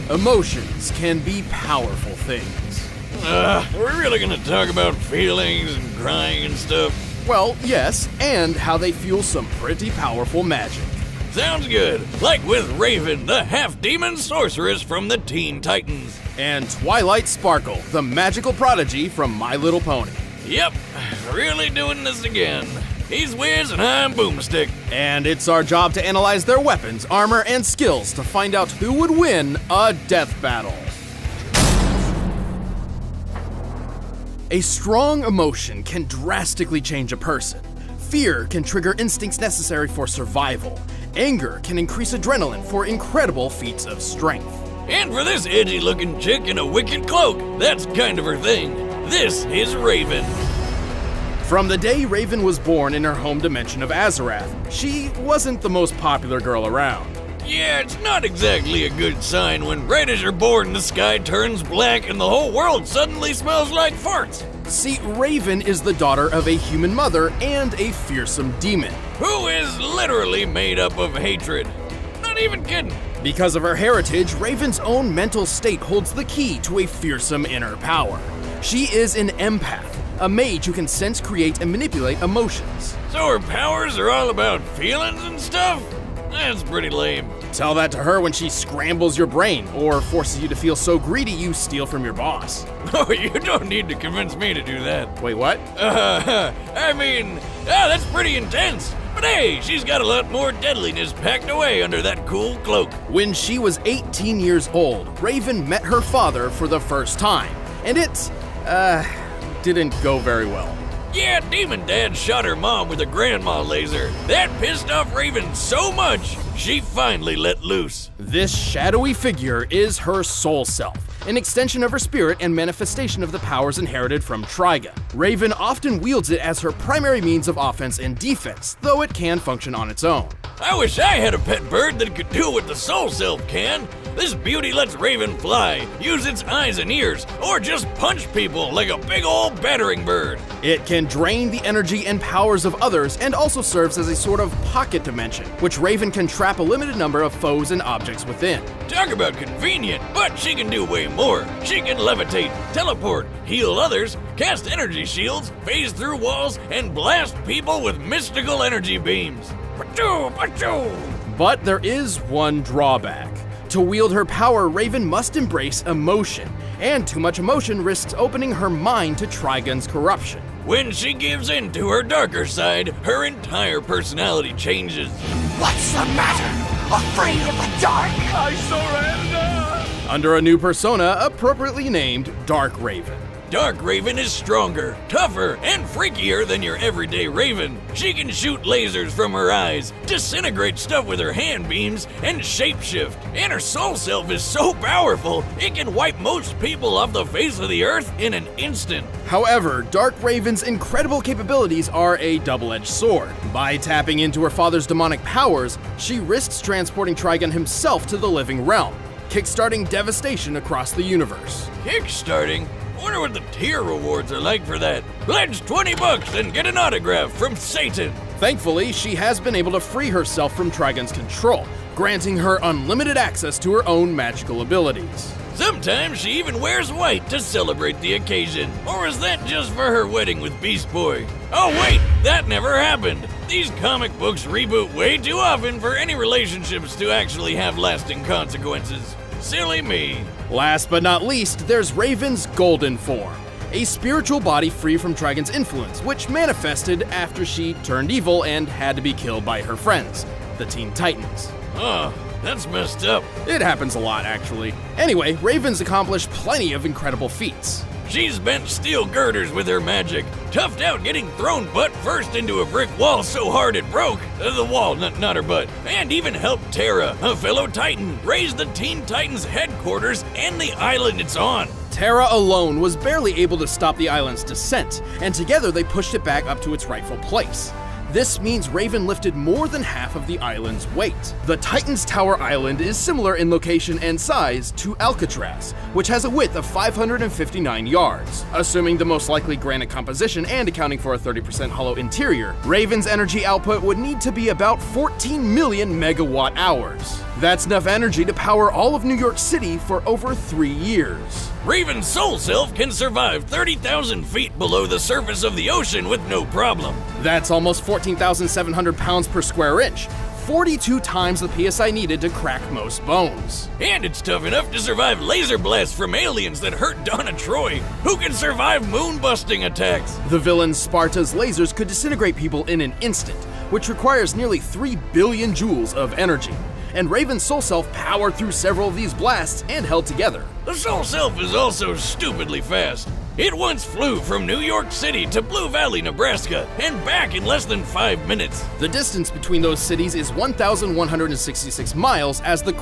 Emotions can be powerful things. Are we really gonna talk about feelings and crying and stuff? Well, yes, and how they fuel some pretty powerful magic. Sounds good. Like with Raven, the half-demon sorceress from the Teen Titans. And Twilight Sparkle, the magical prodigy from My Little Pony. Yep, really doing this again. He's Wiz and I'm Boomstick. And it's our job to analyze their weapons, armor, and skills to find out who would win a death battle. A strong emotion can drastically change a person. Fear can trigger instincts necessary for survival. Anger can increase adrenaline for incredible feats of strength. And for this edgy-looking chick in a wicked cloak, that's kind of her thing. This is Raven. From the day Raven was born in her home dimension of Azarath, she wasn't the most popular girl around. Yeah, it's not exactly a good sign when right as you're born the sky turns black and the whole world suddenly smells like farts. See, Raven is the daughter of a human mother and a fearsome demon. Who is literally made up of hatred. Not even kidding. Because of her heritage, Raven's own mental state holds the key to a fearsome inner power. She is an empath, a mage who can sense, create, and manipulate emotions. So her powers are all about feelings and stuff? That's pretty lame. Tell that to her when she scrambles your brain or forces you to feel so greedy you steal from your boss. Oh, you don't need to convince me to do that. Wait, what? That's pretty intense. But hey, she's got a lot more deadliness packed away under that cool cloak. When she was 18 years old, Raven met her father for the first time, and it, didn't go very well. Yeah, Demon Dad shot her mom with a grandma laser. That pissed off Raven so much, she finally let loose. This shadowy figure is her soul self, an extension of her spirit and manifestation of the powers inherited from Trigon. Raven often wields it as her primary means of offense and defense, though it can function on its own. I wish I had a pet bird that could do what the soul self can. This beauty lets Raven fly, use its eyes and ears, or just punch people like a big old battering bird. It can drain the energy and powers of others and also serves as a sort of pocket dimension, which Raven can trap a limited number of foes and objects within. Talk about convenient, but she can do way more. She can levitate, teleport, heal others, cast energy shields, phase through walls, and blast people with mystical energy beams. Pachoo, pachoo! But there is one drawback. To wield her power, Raven must embrace emotion, and too much emotion risks opening her mind to Trigon's corruption. When she gives in to her darker side, her entire personality changes. What's the matter? Afraid of the dark? I surrender! Under a new persona appropriately named Dark Raven. Dark Raven is stronger, tougher, and freakier than your everyday Raven. She can shoot lasers from her eyes, disintegrate stuff with her hand beams, and shapeshift. And her soul self is so powerful, it can wipe most people off the face of the earth in an instant. However, Dark Raven's incredible capabilities are a double-edged sword. By tapping into her father's demonic powers, she risks transporting Trigon himself to the living realm, kickstarting devastation across the universe. Kickstarting? Wonder what the tier rewards are like for that. Pledge $20 and get an autograph from Satan. Thankfully, she has been able to free herself from Trigon's control, granting her unlimited access to her own magical abilities. Sometimes she even wears white to celebrate the occasion. Or is that just for her wedding with Beast Boy? Oh wait, that never happened. These comic books reboot way too often for any relationships to actually have lasting consequences. Silly me. Last but not least, there's Raven's golden form, a spiritual body free from Trigon's influence, which manifested after she turned evil and had to be killed by her friends, the Teen Titans. Oh, that's messed up. It happens a lot, actually. Anyway, Raven's accomplished plenty of incredible feats. She's bent steel girders with her magic, toughed out getting thrown butt first into a brick wall so hard it broke, the wall, not her butt, and even helped Terra, a fellow Titan, raise the Teen Titans headquarters and the island it's on. Terra alone was barely able to stop the island's descent, and together they pushed it back up to its rightful place. This means Raven lifted more than half of the island's weight. The Titan's Tower Island is similar in location and size to Alcatraz, which has a width of 559 yards. Assuming the most likely granite composition and accounting for a 30% hollow interior, Raven's energy output would need to be about 14 million megawatt hours. That's enough energy to power all of New York City for over 3 years. Raven's soul self can survive 30,000 feet below the surface of the ocean with no problem. That's almost 14,700 pounds per square inch, 42 times the PSI needed to crack most bones. And it's tough enough to survive laser blasts from aliens that hurt Donna Troy, who can survive moon-busting attacks. The villain Sparta's lasers could disintegrate people in an instant, which requires nearly 3 billion joules of energy. And Raven's soul self powered through several of these blasts and held together. The soul self is also stupidly fast. It once flew from New York City to Blue Valley, Nebraska, and back in less than 5 minutes. The distance between those cities is 1,166 miles as the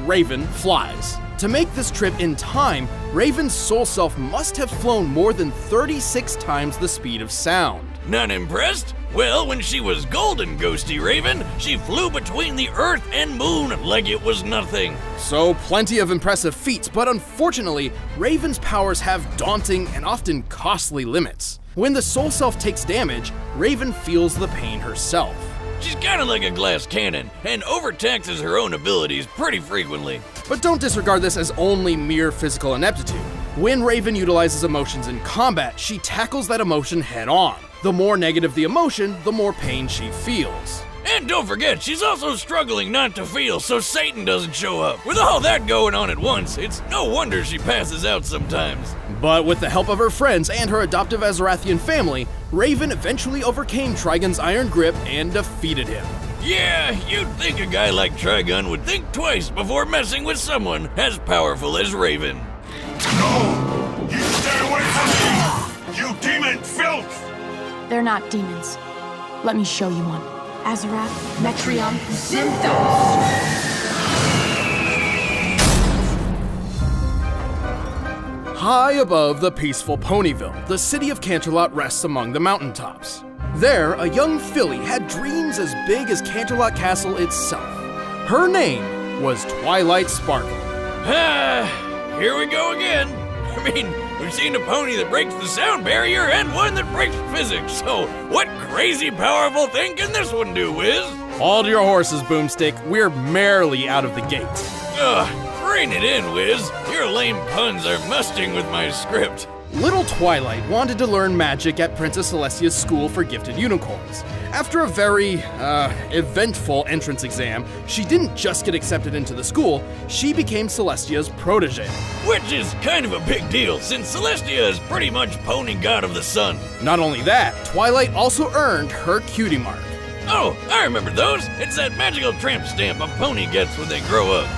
Raven, flies. To make this trip in time, Raven's soul self must have flown more than 36 times the speed of sound. Not impressed? Well, when she was golden, Ghosty Raven, she flew between the Earth and Moon like it was nothing. So plenty of impressive feats, but unfortunately, Raven's powers have daunting and often costly limits. When the soul self takes damage, Raven feels the pain herself. She's kinda like a glass cannon, and overtaxes her own abilities pretty frequently. But don't disregard this as only mere physical ineptitude. When Raven utilizes emotions in combat, she tackles that emotion head on. The more negative the emotion, the more pain she feels. And don't forget, she's also struggling not to feel so Satan doesn't show up. With all that going on at once, it's no wonder she passes out sometimes. But with the help of her friends and her adoptive Azarathian family, Raven eventually overcame Trigun's iron grip and defeated him. Yeah, you'd think a guy like Trigun would think twice before messing with someone as powerful as Raven. No! You stay away from me! You demon filth! They're not demons. Let me show you one. Azarath, Metreon, Zinthos! High above the peaceful Ponyville, the city of Canterlot rests among the mountaintops. There, a young filly had dreams as big as Canterlot Castle itself. Her name was Twilight Sparkle. Here we go again. I mean, we've seen a pony that breaks the sound barrier and one that breaks physics, so what crazy powerful thing can this one do, Wiz? Hold your horses, Boomstick. We're merely out of the gate. Rein it in, Wiz. Your lame puns are musting with my script. Little Twilight wanted to learn magic at Princess Celestia's School for Gifted Unicorns. After a very, eventful entrance exam, she didn't just get accepted into the school, she became Celestia's protege. Which is kind of a big deal, since Celestia is pretty much pony god of the sun. Not only that, Twilight also earned her cutie mark. Oh, I remember those. It's that magical tramp stamp a pony gets when they grow up.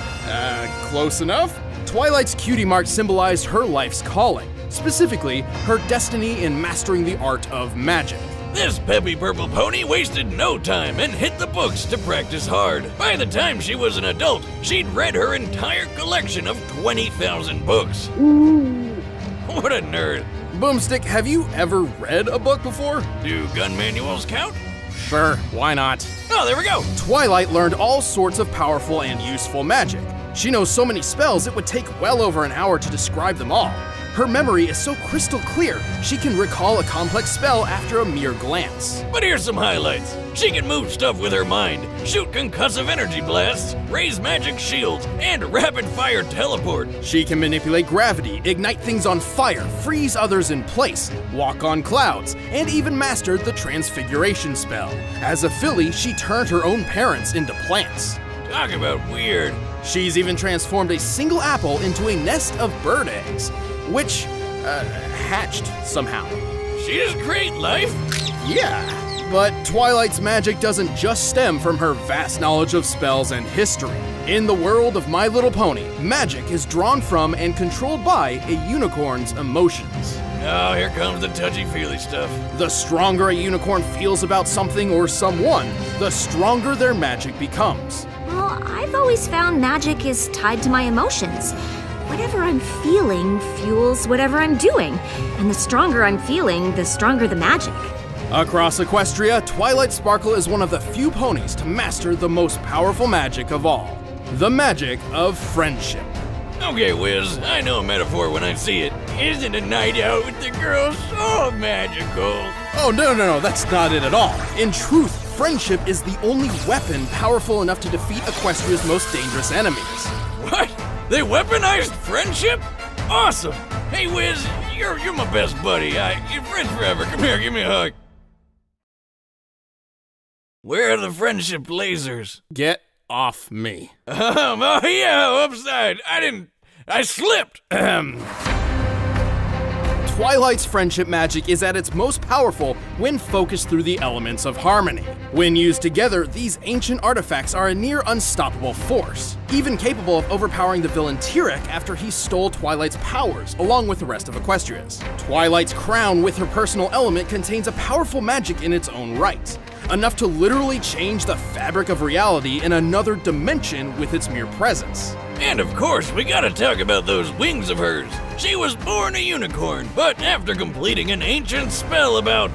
Close enough. Twilight's cutie mark symbolized her life's calling, specifically her destiny in mastering the art of magic. This peppy purple pony wasted no time and hit the books to practice hard. By the time she was an adult, she'd read her entire collection of 20,000 books. What a nerd. Boomstick, have you ever read a book before? Do gun manuals count? Sure, why not? Oh, there we go. Twilight learned all sorts of powerful and useful magic. She knows so many spells it would take well over an hour to describe them all. Her memory is so crystal clear, she can recall a complex spell after a mere glance. But here's some highlights. She can move stuff with her mind, shoot concussive energy blasts, raise magic shields, and rapid-fire teleport. She can manipulate gravity, ignite things on fire, freeze others in place, walk on clouds, and even mastered the transfiguration spell. As a filly, she turned her own parents into plants. Talk about weird. She's even transformed a single apple into a nest of bird eggs, which, hatched somehow. She has great life. Yeah. But Twilight's magic doesn't just stem from her vast knowledge of spells and history. In the world of My Little Pony, magic is drawn from and controlled by a unicorn's emotions. Oh, here comes the touchy-feely stuff. The stronger a unicorn feels about something or someone, the stronger their magic becomes. Well, I've always found magic is tied to my emotions. Whatever I'm feeling fuels whatever I'm doing. And the stronger I'm feeling, the stronger the magic. Across Equestria, Twilight Sparkle is one of the few ponies to master the most powerful magic of all. The magic of friendship. Okay, Wiz, I know a metaphor when I see it. Isn't a night out with the girls so magical? Oh, no, that's not it at all. In truth, friendship is the only weapon powerful enough to defeat Equestria's most dangerous enemies. What? They weaponized friendship? Awesome! Hey, Wiz, you're my best buddy. You're friends forever. Come here, give me a hug. Where are the friendship lasers? Get off me. Oh yeah, upside. I slipped. Twilight's friendship magic is at its most powerful when focused through the elements of harmony. When used together, these ancient artifacts are a near unstoppable force, even capable of overpowering the villain Tyrek after he stole Twilight's powers, along with the rest of Equestria's. Twilight's crown with her personal element contains a powerful magic in its own right, enough to literally change the fabric of reality in another dimension with its mere presence. And of course, we gotta talk about those wings of hers. She was born a unicorn, but after completing an ancient spell about,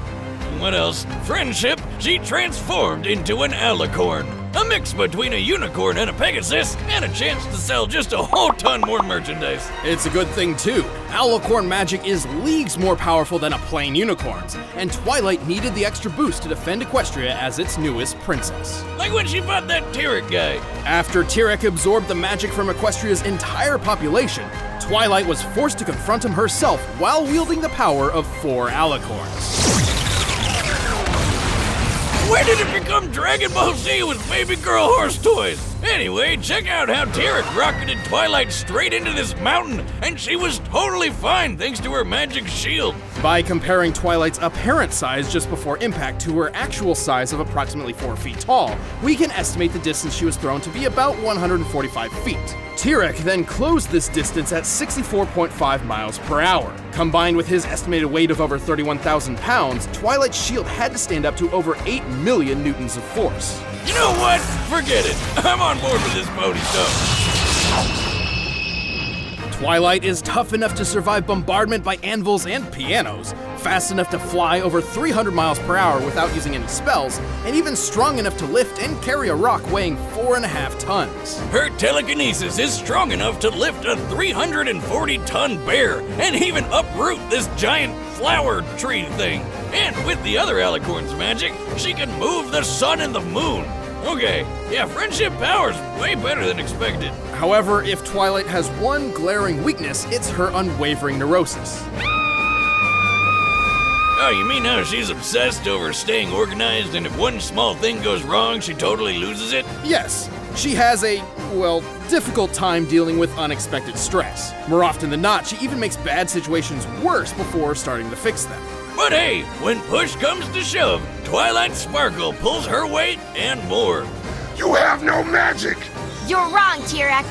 what else? Friendship, she transformed into an alicorn. A mix between a unicorn and a pegasus, and a chance to sell just a whole ton more merchandise. It's a good thing too. Alicorn magic is leagues more powerful than a plain unicorn's, and Twilight needed the extra boost to defend Equestria as its newest princess. Like when she fought that Tyrek guy. After Tyrek absorbed the magic from Equestria's entire population, Twilight was forced to confront him herself while wielding the power of 4 alicorns. When did it become Dragon Ball Z with baby girl horse toys? Anyway, check out how Tyrek rocketed Twilight straight into this mountain, and she was totally fine thanks to her magic shield. By comparing Twilight's apparent size just before impact to her actual size of approximately 4 feet tall, we can estimate the distance she was thrown to be about 145 feet. Tyrek then closed this distance at 64.5 miles per hour. Combined with his estimated weight of over 31,000 pounds, Twilight's shield had to stand up to over 8 million newtons of force. You know what? Forget it. I'm on board with this pony stuff. Twilight is tough enough to survive bombardment by anvils and pianos, fast enough to fly over 300 miles per hour without using any spells, and even strong enough to lift and carry a rock weighing 4.5 tons. Her telekinesis is strong enough to lift a 340-ton bear and even uproot this giant flower tree thing. And with the other alicorn's magic, she can move the sun and the moon. Okay, yeah, friendship power's way better than expected. However, if Twilight has one glaring weakness, it's her unwavering neurosis. Oh, you mean how she's obsessed over staying organized, and if one small thing goes wrong, she totally loses it? Yes, she has a, well, difficult time dealing with unexpected stress. More often than not, she even makes bad situations worse before starting to fix them. But hey, when push comes to shove, Twilight Sparkle pulls her weight and more. You have no magic! You're wrong, Tyrek.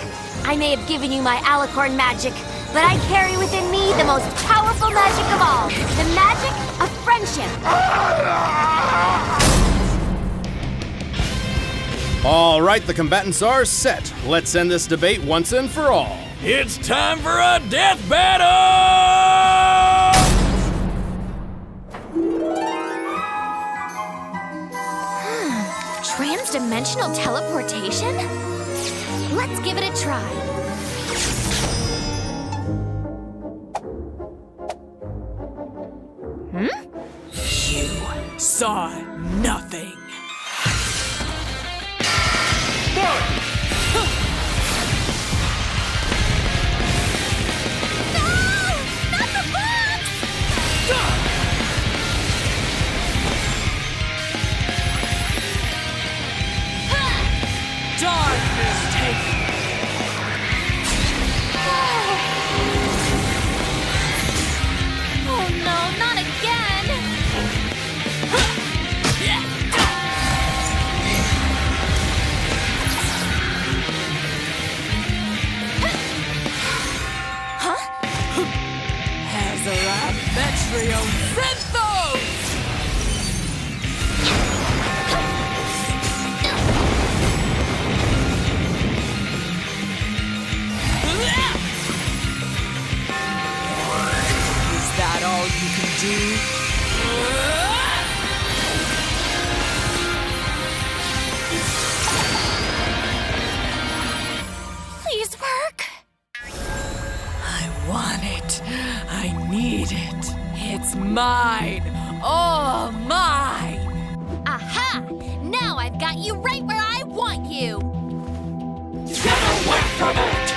I may have given you my alicorn magic, but I carry within me the most powerful magic of all, the magic of friendship. All right, the combatants are set. Let's end this debate once and for all. It's time for a death battle! Transdimensional teleportation? Let's give it a try. You saw nothing. Darkness take. Oh no, not again! Azarath Metrio Zenthos! got you right where I want you! Get away from it!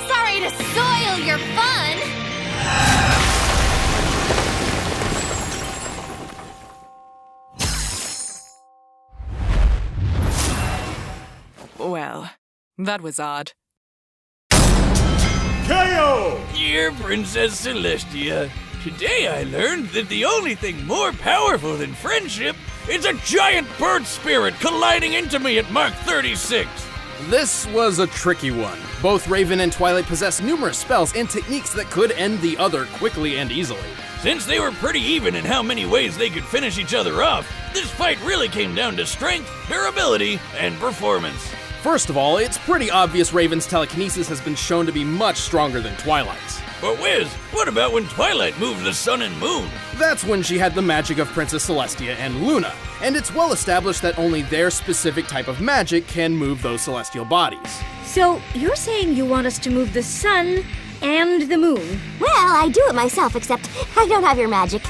Sorry to soil your fun! Well, that was odd. Dear Princess Celestia, today I learned that the only thing more powerful than friendship is a giant bird spirit colliding into me at Mach 36. This was a tricky one. Both Raven and Twilight possess numerous spells and techniques that could end the other quickly and easily. Since they were pretty even in how many ways they could finish each other off, this fight really came down to strength, durability, and performance. First of all, it's pretty obvious Raven's telekinesis has been shown to be much stronger than Twilight's. But Wiz, what about when Twilight moved the sun and moon? That's when she had the magic of Princess Celestia and Luna, and it's well established that only their specific type of magic can move those celestial bodies. So, you're saying you want us to move the sun and the moon? Well, I do it myself, except I don't have your magic.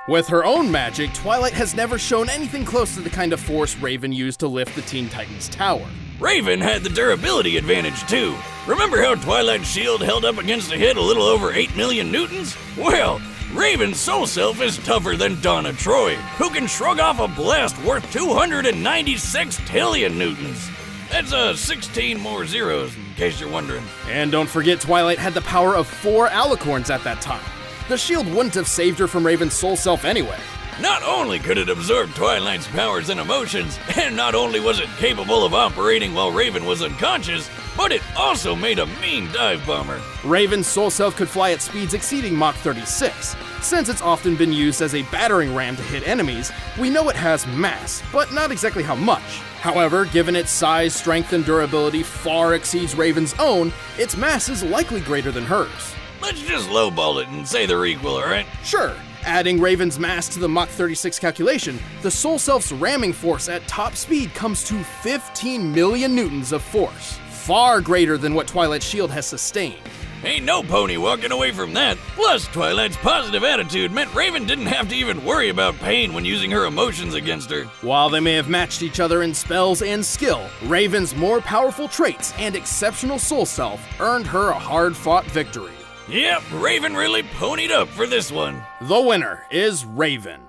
With her own magic, Twilight has never shown anything close to the kind of force Raven used to lift the Teen Titans Tower. Raven had the durability advantage too. Remember how Twilight's shield held up against a hit a little over 8 million newtons? Well, Raven's soul self is tougher than Donna Troy, who can shrug off a blast worth 296 tillion newtons. That's 16 more zeros, in case you're wondering. And don't forget, Twilight had the power of 4 alicorns at that time. The shield wouldn't have saved her from Raven's soul self anyway. Not only could it absorb Twilight's powers and emotions, and not only was it capable of operating while Raven was unconscious, but it also made a mean dive bomber. Raven's soul self could fly at speeds exceeding Mach 36. Since it's often been used as a battering ram to hit enemies, we know it has mass, but not exactly how much. However, given its size, strength, and durability far exceeds Raven's own, its mass is likely greater than hers. Let's just lowball it and say they're equal, alright? Sure, adding Raven's mass to the Mach 36 calculation, the Soul Self's ramming force at top speed comes to 15 million newtons of force, far greater than what Twilight's shield has sustained. Ain't no pony walking away from that. Plus, Twilight's positive attitude meant Raven didn't have to even worry about pain when using her emotions against her. While they may have matched each other in spells and skill, Raven's more powerful traits and exceptional Soul Self earned her a hard-fought victory. Yep, Raven really ponied up for this one. The winner is Raven.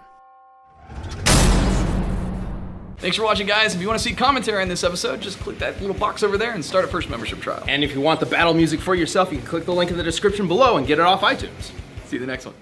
Thanks for watching, guys. If you want to see commentary on this episode, just click that little box over there and start a first membership trial. And if you want the battle music for yourself, you can click the link in the description below and get it off iTunes. See you in the next one.